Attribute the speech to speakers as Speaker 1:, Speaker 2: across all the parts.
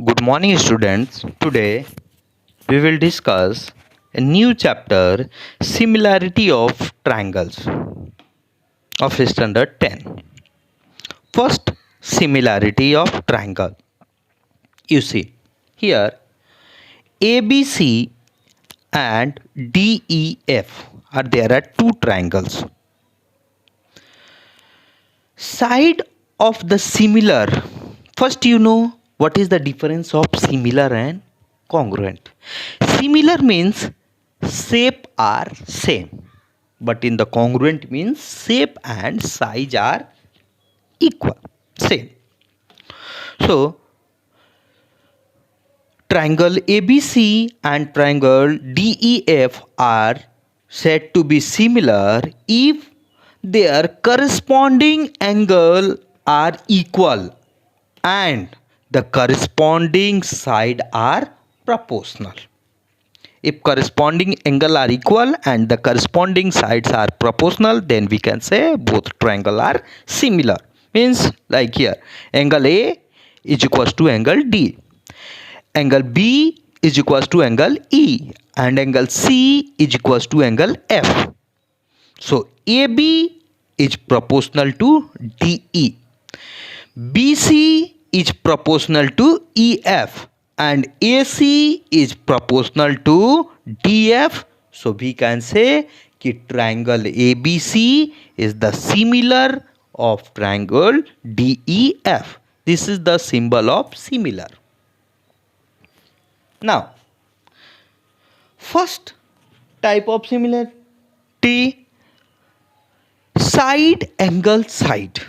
Speaker 1: Good morning, students. Today we will discuss a new chapter, Similarity of Triangles of Standard 10. First, similarity of triangle. You see, here ABC and DEF are there are two triangles. Side of the similar. First, you know what is the difference of similar and congruent. Similar means shape are same, but in the congruent means shape and size are equal, same. So triangle ABC and triangle DEF are said to be similar if their corresponding angle are equal and the corresponding side are proportional. If corresponding angle are equal and the corresponding sides are proportional, then we can say both triangle are similar. Means like here, angle A is equals to angle D. Angle B is equals to angle E and angle C is equals to angle F. So AB is proportional to DE. BC is proportional to EF and AC is proportional to DF. So we can say that triangle ABC is the similar of triangle DEF. This is the symbol of similar. Now, first type of similarity, side angle side.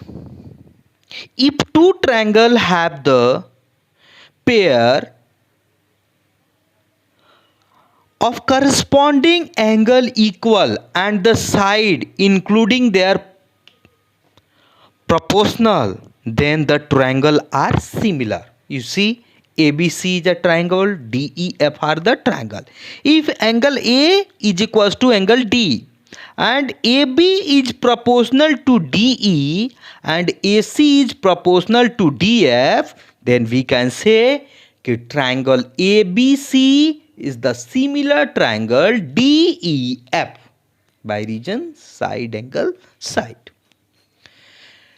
Speaker 1: If two triangles have the pair of corresponding angle equal and the side including their proportional, then the triangle are similar. You see, ABC is a triangle, DEF are the triangle. If angle A is equals to angle D and AB is proportional to DE and AC is proportional to DF, then we can say that triangle ABC is the similar triangle DEF by region side angle side.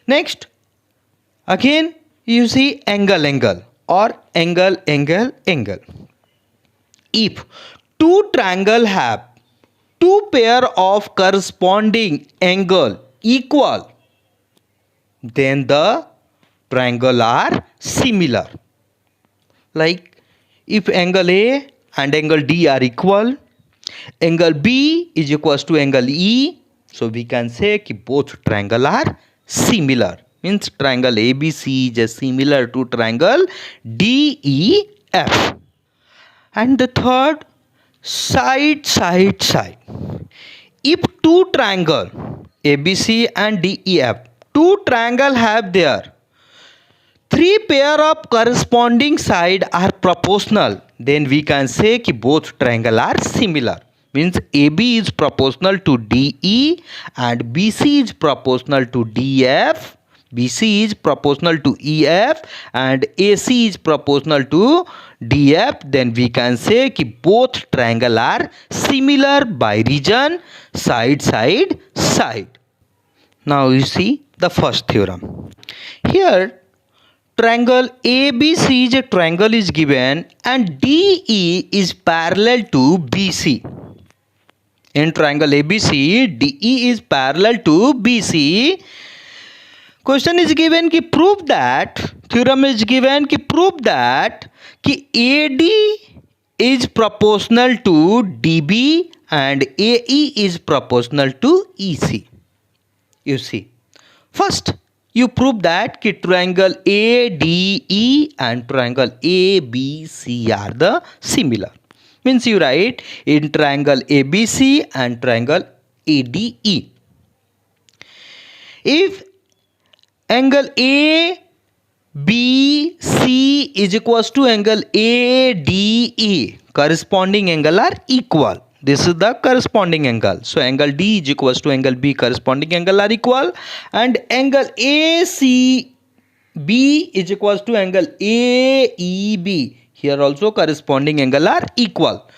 Speaker 1: Next, again you see angle or angle. If two triangle have two pair of corresponding angle equal, then the triangle are similar. Like if angle A and angle D are equal, angle B is equals to angle E, so we can say that both triangle are similar. Means triangle ABC is similar to triangle DEF. And the third, side. If two triangle ABC and DEF, two triangle have their three pair of corresponding side are proportional, then we can say that both triangle are similar. Means AB is proportional to DE and BC is proportional to DF, BC is proportional to EF and AC is proportional to DF, then we can say that both triangle are similar by region side. Now you see the first theorem. Here triangle ABC is a triangle is given and DE is parallel to BC. In triangle ABC, DE is parallel to BC. Question is given कि prove that, theorem is given कि prove that कि AD is proportional to DB and AE is proportional to EC. You see, first you prove that कि triangle ADE and triangle ABC are the similar. Means you write in triangle ABC and triangle ADE. If angle ABC is equals to angle ADE, corresponding angle are equal. This is the corresponding angle. So angle D is equals to angle B, corresponding angle are equal, and angle AC B is equals to angle AEB. Here also corresponding angle are equal.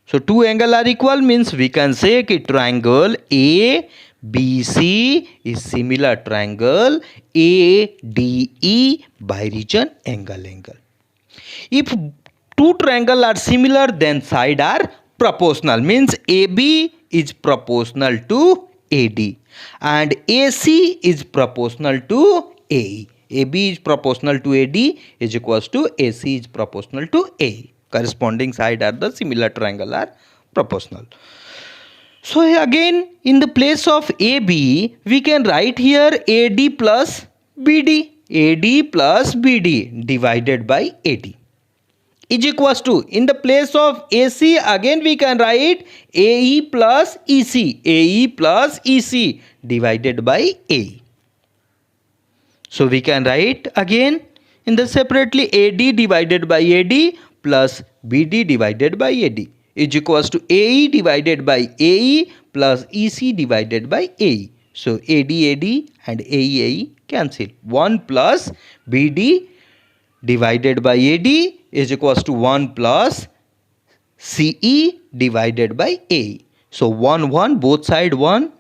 Speaker 1: So two angle are equal means we can say that triangle ABC is similar triangle ADE by region angle. If two triangle are similar, then side are proportional means AB is proportional to AD and AC is proportional to AE. AB is proportional to AD is equals to AC is proportional to AE. Corresponding side are the similar triangle are proportional. So again in the place of AB we can write here AD plus BD. AD plus BD divided by AD is equals to, in the place of AC again we can write AE plus EC. AE plus EC divided by AE. So we can write again in the separately AD divided by AD plus BD divided by AD is equals to AE divided by AE plus EC divided by AE. So AD and AE cancel. 1 plus BD divided by AD is equals to 1 plus CE divided by AE. So 1 both side 1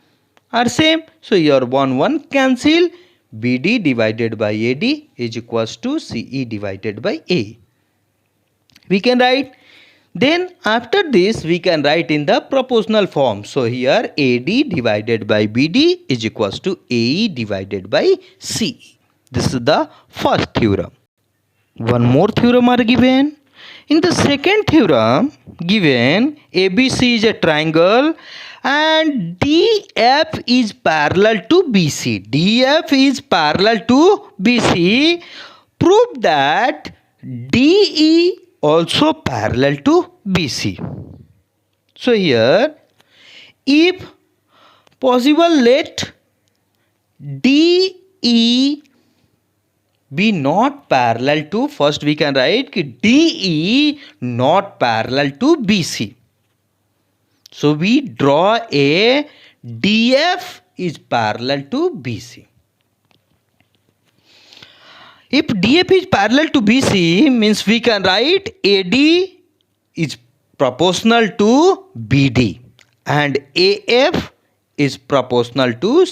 Speaker 1: are same. So your 1 cancel. BD divided by AD is equals to CE divided by AE. We can write. Then after this we can write in the proportional form. So here AD divided by BD is equals to AE divided by CE. This is the first theorem. One more theorem are given. In the second theorem given ABC is a triangle and DF is parallel to BC. DF is parallel to BC. Prove that DE also parallel to BC. So here if possible let DE be not parallel to, first we can write DE not parallel to BC. So we draw a DF is parallel to BC. If DF is parallel to BC means we can write AD is proportional to BD and AF is proportional to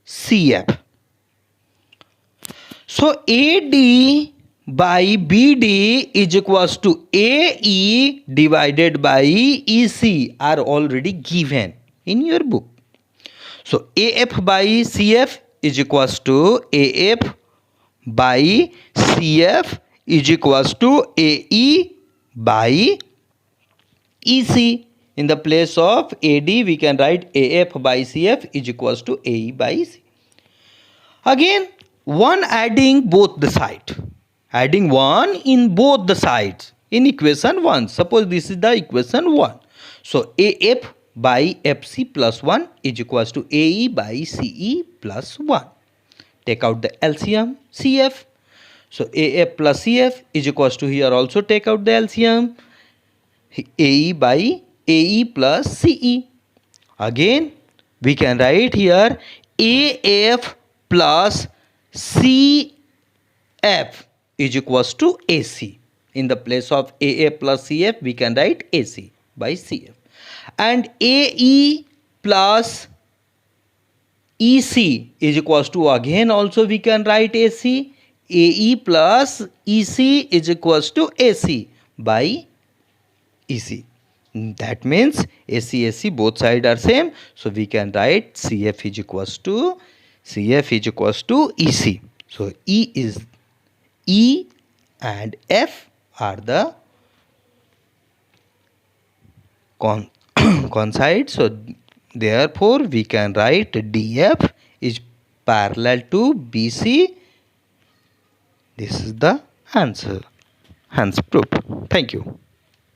Speaker 1: CF. So AD by BD is equals to AE divided by EC are already given in your book. So AF by CF is equals to AF by CF is equals to AE by EC. In the place of AD we can write AF by CF is equals to AE by EC. Again one adding both the side. Adding 1 in both the sides in equation 1. Suppose this is the equation 1. So AF by FC plus 1 is equals to AE by CE plus 1. Take out the LCM CF. So AF plus CF is equals to, here also take out the LCM AE by AE plus CE. Again we can write here AF plus CF is equals to AC. In the place of AA plus CF we can write AC by CF. And AE plus EC is equals to, again also we can write AC. AE plus EC is equals to AC by EC. That means AC both sides are same. So we can write CF is equals to EC. So E and F are the coincide. So therefore we can write DF is parallel to BC. This is the answer. Hence proof. Thank you.